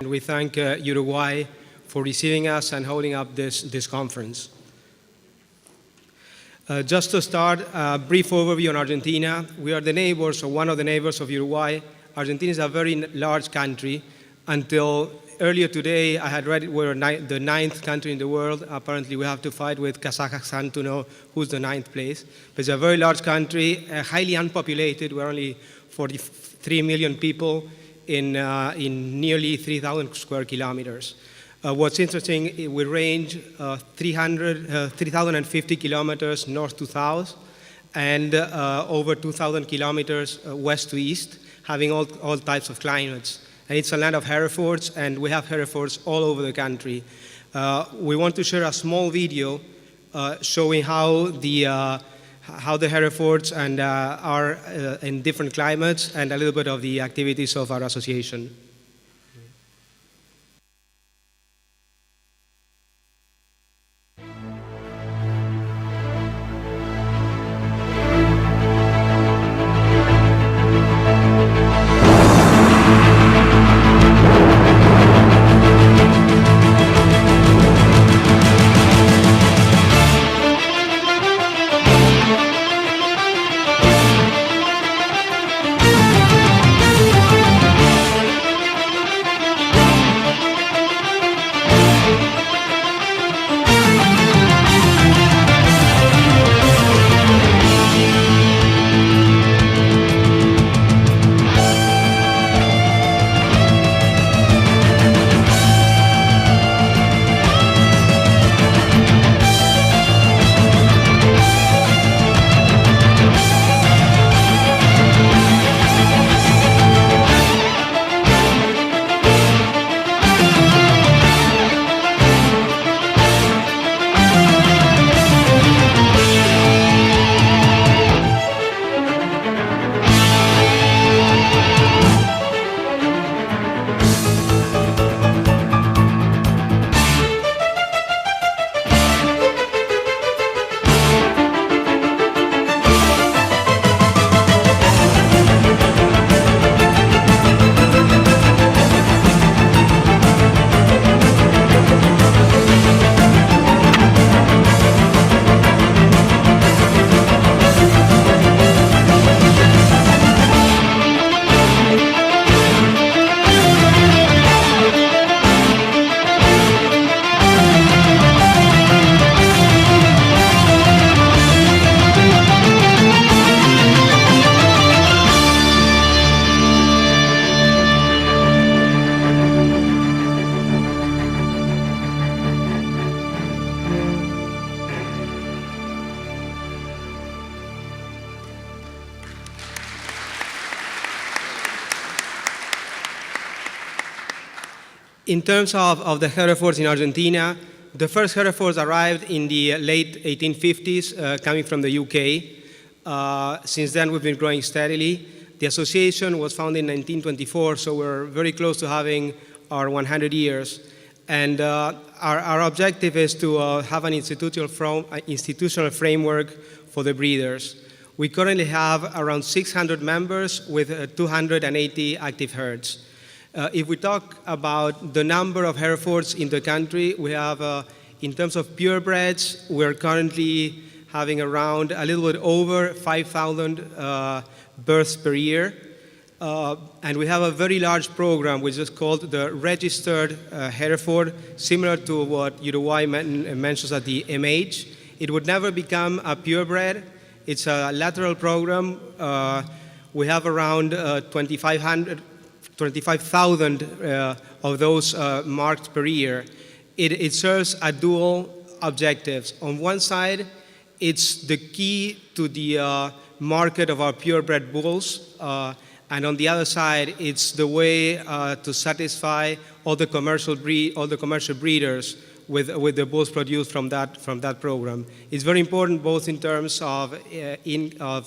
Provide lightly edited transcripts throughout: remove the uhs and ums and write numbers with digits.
We thank Uruguay for receiving us and holding up this conference. Just to start, a brief overview on Argentina. We are the neighbors, or one of the neighbors of Uruguay. Argentina is a very large country. Until earlier today, I had read we're the 9th country in the world. Apparently, we have to fight with Kazakhstan to know who's the 9th place. But it's a very large country, highly unpopulated. We're only 43 million people in nearly 3,000 square kilometers. What's interesting, we range 3,050 kilometers north to south and over 2,000 kilometers west to east, having all types of climates. And it's a land of Herefords, and we have Herefords all over the country. We want to share a small video showing how the Herefords and are in different climates and a little bit of the activities of our association. In terms of the Herefords in Argentina, the first Herefords arrived in the late 1850s, coming from the UK. Since then, we've been growing steadily. The association was founded in 1924, so we're very close to having our 100 years. And our objective is to have an institutional framework for the breeders. We currently have around 600 members with 280 active herds. If we talk about the number of Herefords in the country, we have, in terms of purebreds, we're currently having around a little bit over 5,000 births per year. And we have a very large program which is called the Registered Hereford, similar to what Uruguay mentions at the MH. It would never become a purebred. It's a lateral program. We have around 25,000 of those marked per year. It serves a dual objectives. On one side, it's the key to the market of our purebred bulls, and on the other side, it's the way to satisfy all the commercial breeders with the bulls produced from that program. It's very important both in terms of the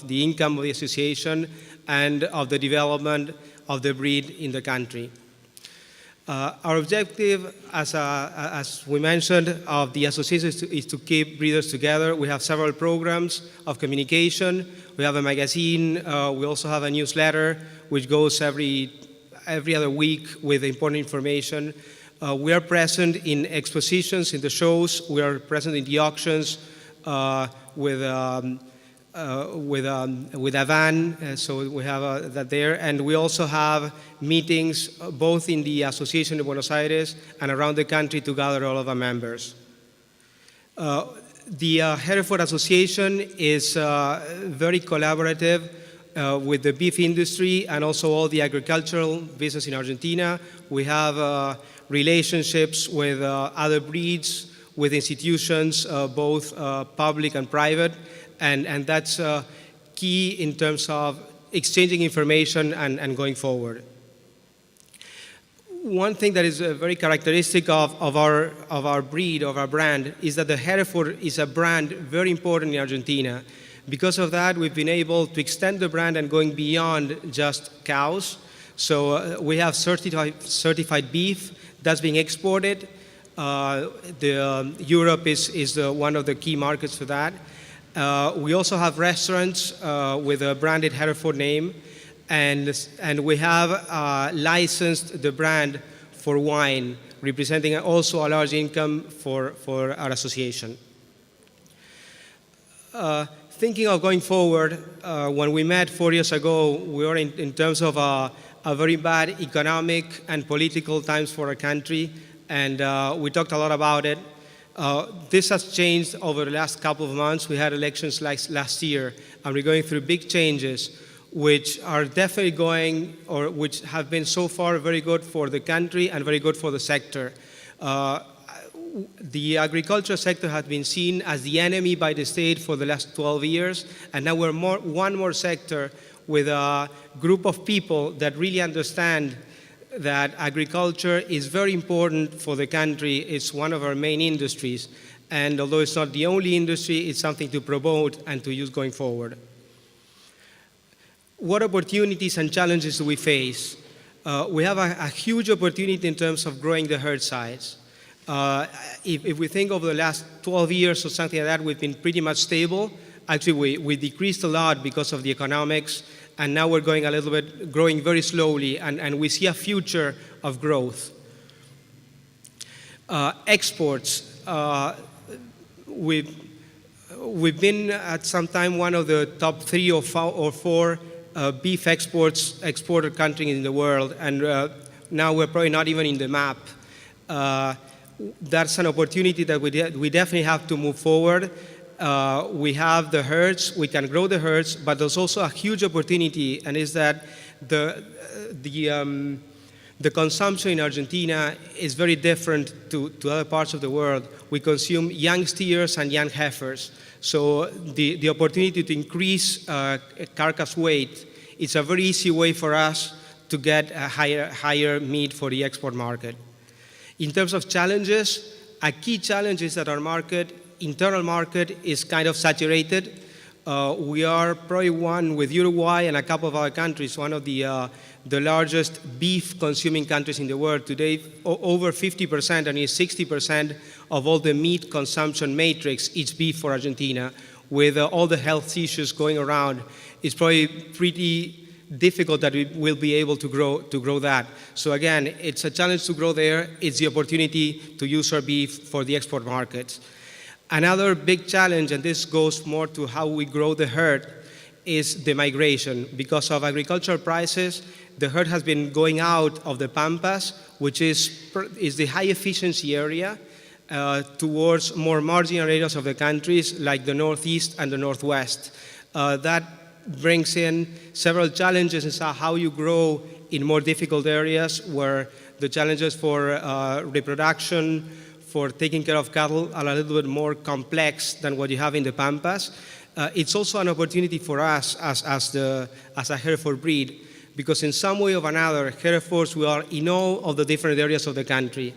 income of the association and of the development of the breed in the country. Our objective, as we mentioned, of the association is to keep breeders together. We have several programs of communication. We have a magazine. We also have a newsletter which goes every every other week with important information. We are present in expositions, in the shows. We are present in the auctions with a van, so we have that there. And we also have meetings both in the Association of Buenos Aires and around the country to gather all of our members. The Hereford Association is very collaborative with the beef industry and also all the agricultural business in Argentina. We have relationships with other breeds, with institutions, both public and private, and that's key in terms of exchanging information and going forward. One thing that is very characteristic of our breed, of our brand, is that the Hereford is a brand very important in Argentina. Because of that, we've been able to extend the brand and going beyond just cows. So we have certified beef that's being exported. Europe is one of the key markets for that. We also have restaurants with a branded Hereford name, and we have licensed the brand for wine, representing also a large income for our association. Thinking of going forward, when we met 4 years ago, we were in terms of a very bad economic and political times for our country, and we talked a lot about it. This has changed over the last couple of months. We had elections last year, and we're going through big changes, which are definitely going, or which have been so far very good for the country and very good for the sector. The agriculture sector has been seen as the enemy by the state for the last 12 years, and now we're one more sector with a group of people that really understand that agriculture is very important for the country. It's one of our main industries, and although it's not the only industry, it's something to promote and to use going forward. What opportunities and challenges do we face? We have a huge opportunity in terms of growing the herd size. If we think over the last 12 years or something like that, we've been pretty much stable. Actually, we decreased a lot because of the economics, and now we're going a little bit, growing very slowly, and we see a future of growth. Exports. We've been at some time one of the top 3 or 4 beef exporter countries in the world, and now we're probably not even in the map. That's an opportunity that we definitely have to move forward. We have the herds, we can grow the herds, but there's also a huge opportunity, and is that the consumption in Argentina is very different to other parts of the world. We consume young steers and young heifers, so the opportunity to increase carcass weight is a very easy way for us to get a higher meat for the export market. In terms of challenges, a key challenge is that our internal market is kind of saturated. We are probably one with Uruguay and a couple of other countries, one of the largest beef consuming countries in the world. Today, over 50% and 60% of all the meat consumption matrix is beef for Argentina. With all the health issues going around, it's probably pretty difficult that we will be able to grow that. So again, it's a challenge to grow there. It's the opportunity to use our beef for the export markets. Another big challenge, and this goes more to how we grow the herd, is the migration. Because of agricultural prices, the herd has been going out of the Pampas, which is the high efficiency area, towards more marginal areas of the countries like the Northeast and the Northwest. That brings in several challenges in how you grow in more difficult areas where the challenges for reproduction, for taking care of cattle are a little bit more complex than what you have in the Pampas. It's also an opportunity for us as a Hereford breed, because in some way or another, Herefords, we are in all of the different areas of the country.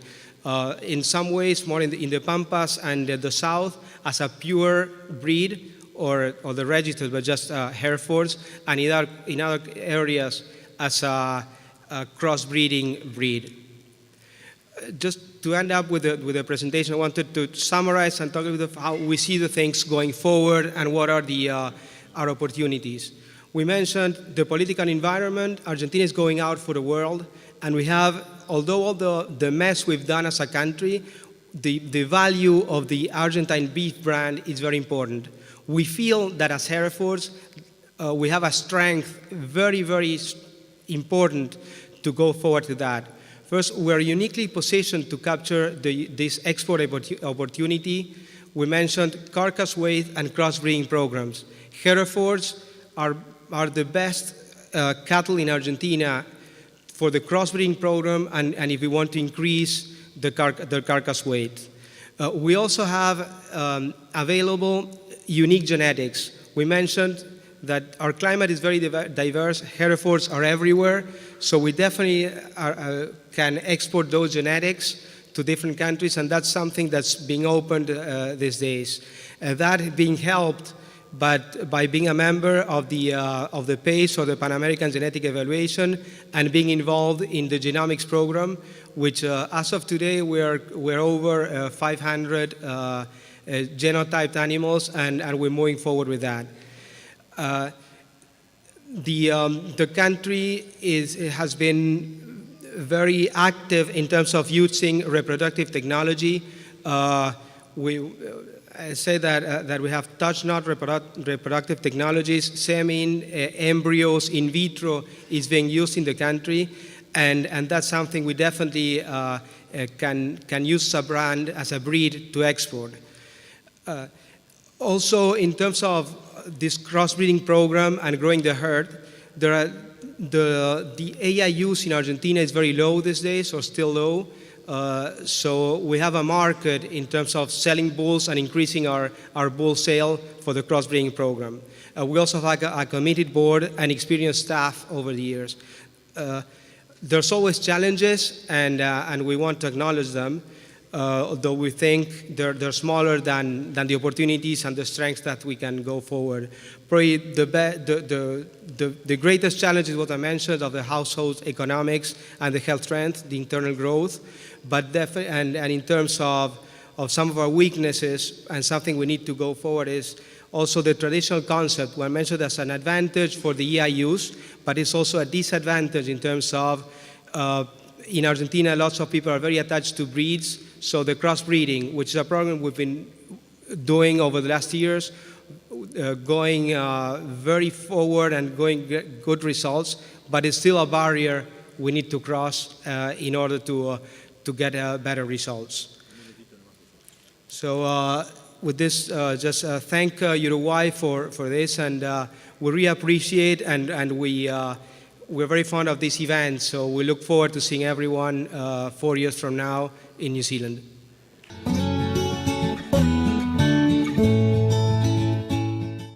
In some ways, more in the Pampas and the South as a pure breed, or the registered, but just Herefords, and in other areas as a crossbreeding breed. Just to end up with the presentation, I wanted to summarize and talk about how we see the things going forward and what are our opportunities. We mentioned the political environment. Argentina is going out for the world, And we have, although all the mess we've done as a country, the value of the Argentine beef brand is very important. We feel that as Herefords, we have a strength very, very important to go forward to that. First, we're uniquely positioned to capture this export opportunity. We mentioned carcass weight and crossbreeding programs. Herefords are the best cattle in Argentina for the crossbreeding program and if we want to increase the carcass weight. We also have available unique genetics. We mentioned that our climate is very diverse. Herefords are everywhere, so we definitely can export those genetics to different countries, and that's something that's being opened these days. That being helped by being a member of the PACE, or the Pan American Genetic Evaluation, and being involved in the genomics program, which as of today we're over 500 genotyped animals, and we're moving forward with that. The country has been very active in terms of using reproductive technology. I say that we have touch-not reproductive technologies. Semen, embryos, in vitro is being used in the country, and that's something we definitely can use as a breed to export. Also, in terms of this crossbreeding program and growing the herd, the AI use in Argentina is very low these days, or still low. So we have a market in terms of selling bulls and increasing our bull sale for the crossbreeding program. We also have a committed board and experienced staff over the years. There's always challenges, and we want to acknowledge them, although we think they're smaller than the opportunities and the strengths that we can go forward. Probably the greatest challenge is what I mentioned, of the household economics and the health trend, the internal growth. But and in terms of some of our weaknesses, and something we need to go forward, is also the traditional concept. We mentioned as an advantage for the EI use, but it's also a disadvantage in terms of, in Argentina, lots of people are very attached to breeds. So the crossbreeding, which is a program we've been doing over the last years, going very forward and going good results, but it's still a barrier we need to cross in order to get better results. So with this, just thank Uruguay for this, and we really appreciate, and we're very fond of this event, so we look forward to seeing everyone 4 years from now in New Zealand.